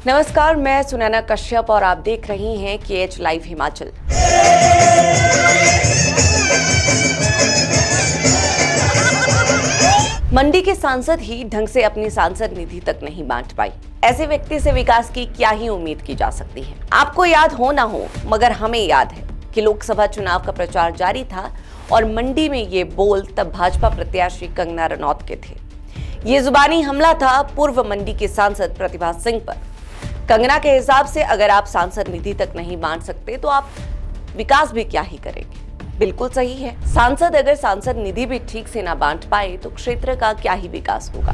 नमस्कार, मैं सुनैना कश्यप और आप देख रही हैं KH लाइव हिमाचल। मंडी के सांसद ही ढंग से अपनी सांसद निधि तक नहीं बांट पाई। ऐसे व्यक्ति से विकास की क्या ही उम्मीद की जा सकती है। आपको याद हो ना हो, मगर हमें याद है कि लोकसभा चुनाव का प्रचार जारी था और मंडी में ये बोल तब भाजपा प्रत्याशी कंगना रनौत के थे। ये जुबानी हमला था पूर्व मंडी के सांसद प्रतिभा सिंह पर। कंगना के हिसाब से अगर आप सांसद निधि तक नहीं बांट सकते तो आप विकास भी क्या ही करेंगे। बिल्कुल सही है, सांसद अगर सांसद निधि भी ठीक से ना बांट पाए तो क्षेत्र का क्या ही विकास होगा।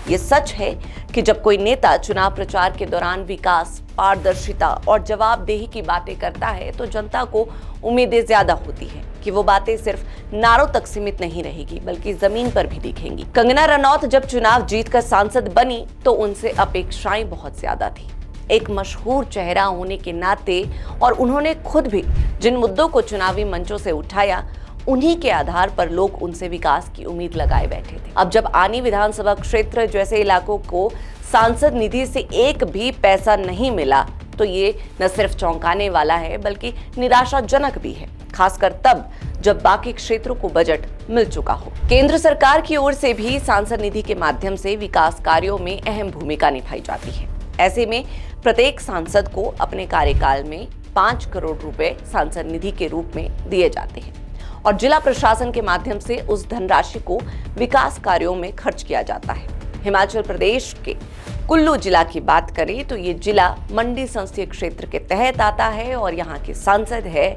ये सच है कि जब कोई नेता चुनाव प्रचार के दौरान विकास, पारदर्शिता और जवाबदेही की बातें करता है तो जनता को उम्मीदें ज्यादा होती है कि वो बातें सिर्फ नारों तक सीमित नहीं रहेगी बल्कि जमीन पर भी दिखेंगी। कंगना रनौत जब चुनाव जीतकर सांसद बनी तो उनसे अपेक्षाएं बहुत ज्यादा थी। एक मशहूर चेहरा होने के नाते और उन्होंने खुद भी जिन मुद्दों को चुनावी मंचों से उठाया, उन्हीं के आधार पर लोग उनसे विकास की उम्मीद लगाए बैठे थे। अब जब आनी विधानसभा क्षेत्र जैसे इलाकों को सांसद निधि से एक भी पैसा नहीं मिला तो ये न सिर्फ चौंकाने वाला है बल्कि निराशाजनक भी है, खासकर तब जब बाकी क्षेत्रों को बजट मिल चुका हो। केंद्र सरकार की ओर से भी सांसद निधि के माध्यम से विकास कार्यों में अहम भूमिका निभाई जाती है। ऐसे में प्रत्येक सांसद को अपने कार्यकाल में 5 करोड़ रुपए सांसद निधि के रूप में दिए जाते हैं और जिला प्रशासन के माध्यम से उस धनराशि को विकास कार्यों में खर्च किया जाता है। हिमाचल प्रदेश के कुल्लू जिला की बात करें तो ये जिला मंडी संसदीय क्षेत्र के तहत आता है और यहाँ के सांसद है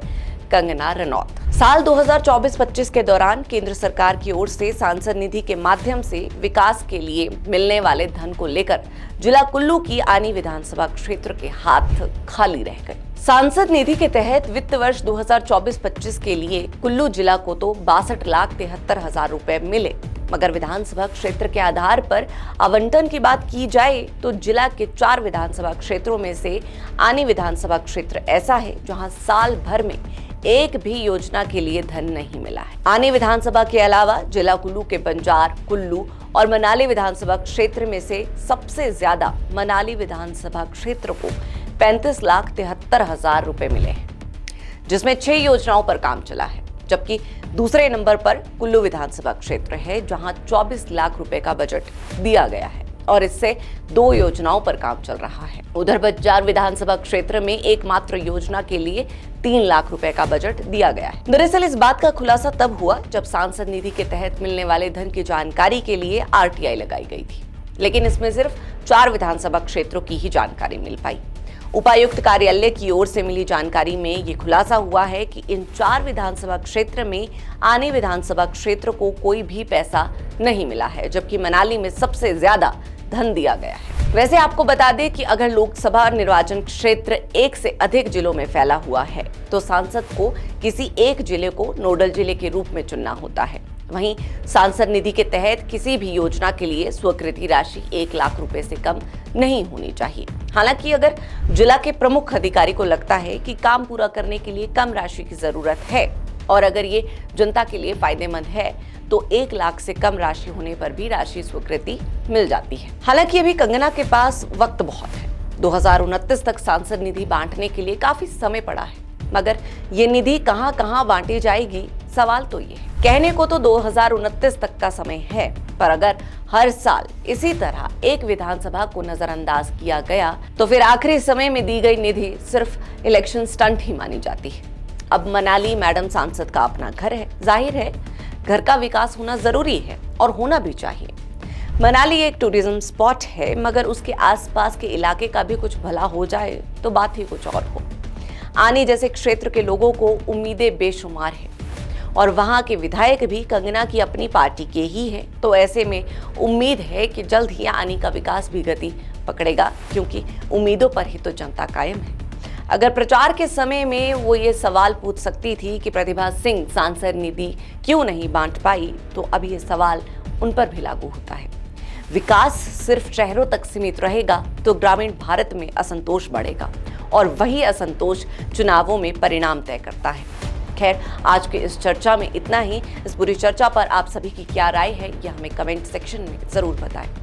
कंगना रनौत। साल 2024-25 के दौरान केंद्र सरकार की ओर से सांसद निधि के माध्यम से विकास के लिए मिलने वाले धन को लेकर जिला कुल्लू की आनी विधानसभा क्षेत्र के हाथ खाली रह गए। सांसद निधि के तहत वित्त वर्ष 2024-25 के लिए कुल्लू जिला को तो 62,73,000 रुपए मिले, मगर विधानसभा क्षेत्र के आधार पर आवंटन की बात की जाए तो जिला के 4 विधानसभा क्षेत्रों में से आनी विधानसभा क्षेत्र ऐसा है जहां साल भर में एक भी योजना के लिए धन नहीं मिला है। आनी विधानसभा के अलावा जिला कुल्लू के बंजार, कुल्लू और मनाली विधानसभा क्षेत्र में से सबसे ज्यादा मनाली विधानसभा क्षेत्र को 35,73,000 रुपए मिले हैं, जिसमें 6 योजनाओं पर काम चला है, जबकि दूसरे नंबर पर कुल्लू विधानसभा क्षेत्र है जहां 24 लाख रुपए का बजट दिया गया है और इससे 2 योजनाओं पर काम चल रहा है। उधर बंजार विधानसभा क्षेत्र में एकमात्र योजना के लिए 3 लाख रुपए का बजट दिया गया है। दरअसल इस बात का खुलासा तब हुआ जब सांसद निधि के तहत मिलने वाले धन की जानकारी के लिए RTI लगाई गई थी, लेकिन इसमें सिर्फ 4 विधानसभा क्षेत्रों की ही जानकारी मिल पाई। उपायुक्त कार्यालय की ओर से मिली जानकारी में ये खुलासा हुआ है कि इन 4 विधानसभा क्षेत्र में आनी विधानसभा क्षेत्र को कोई भी पैसा नहीं मिला है, जबकि मनाली में सबसे ज्यादा धन दिया गया है। वैसे आपको बता दें कि अगर लोकसभा निर्वाचन क्षेत्र 1 से अधिक जिलों में फैला हुआ है तो सांसद को किसी एक जिले को नोडल जिले के रूप में चुनना होता है। वहीं सांसद निधि के तहत किसी भी योजना के लिए स्वीकृति राशि 1 लाख रुपए से कम नहीं होनी चाहिए। हालांकि अगर जिला के प्रमुख अधिकारी को लगता है कि काम पूरा करने के लिए कम राशि की जरूरत है और अगर ये जनता के लिए फायदेमंद है तो 1 लाख से कम राशि होने पर भी राशि स्वीकृति मिल जाती है। हालांकि अभी कंगना के पास वक्त बहुत है। 2029 तक सांसद निधि बांटने के लिए काफी समय पड़ा है, मगर ये निधि कहां बांटी जाएगी, सवाल तो ये है। कहने को तो 2029 तक का समय है, पर अगर हर साल इसी तरह एक विधानसभा को नजरअंदाज किया गया तो फिर आखिरी समय में दी गई निधि सिर्फ इलेक्शन स्टंट ही मानी जाती है। अब मनाली मैडम सांसद का अपना घर है, जाहिर है घर का विकास होना जरूरी है और होना भी चाहिए। मनाली एक टूरिज्म स्पॉट है, मगर उसके आसपास के इलाके का भी कुछ भला हो जाए तो बात ही कुछ और हो। आनी जैसे क्षेत्र के लोगों को उम्मीदें बेशुमार है और वहां के विधायक भी कंगना की अपनी पार्टी के ही हैं, तो ऐसे में उम्मीद है कि जल्द ही आनी का विकास भी गति पकड़ेगा, क्योंकि उम्मीदों पर ही तो जनता कायम है। अगर प्रचार के समय में वो ये सवाल पूछ सकती थी कि प्रतिभा सिंह सांसद निधि क्यों नहीं बांट पाई, तो अब ये सवाल उन पर भी लागू होता है। विकास सिर्फ शहरों तक सीमित रहेगा तो ग्रामीण भारत में असंतोष बढ़ेगा और वही असंतोष चुनावों में परिणाम तय करता है। खैर, आज के इस चर्चा में इतना ही। इस पूरी चर्चा पर आप सभी की क्या राय है, यह हमें कमेंट सेक्शन में जरूर बताएं।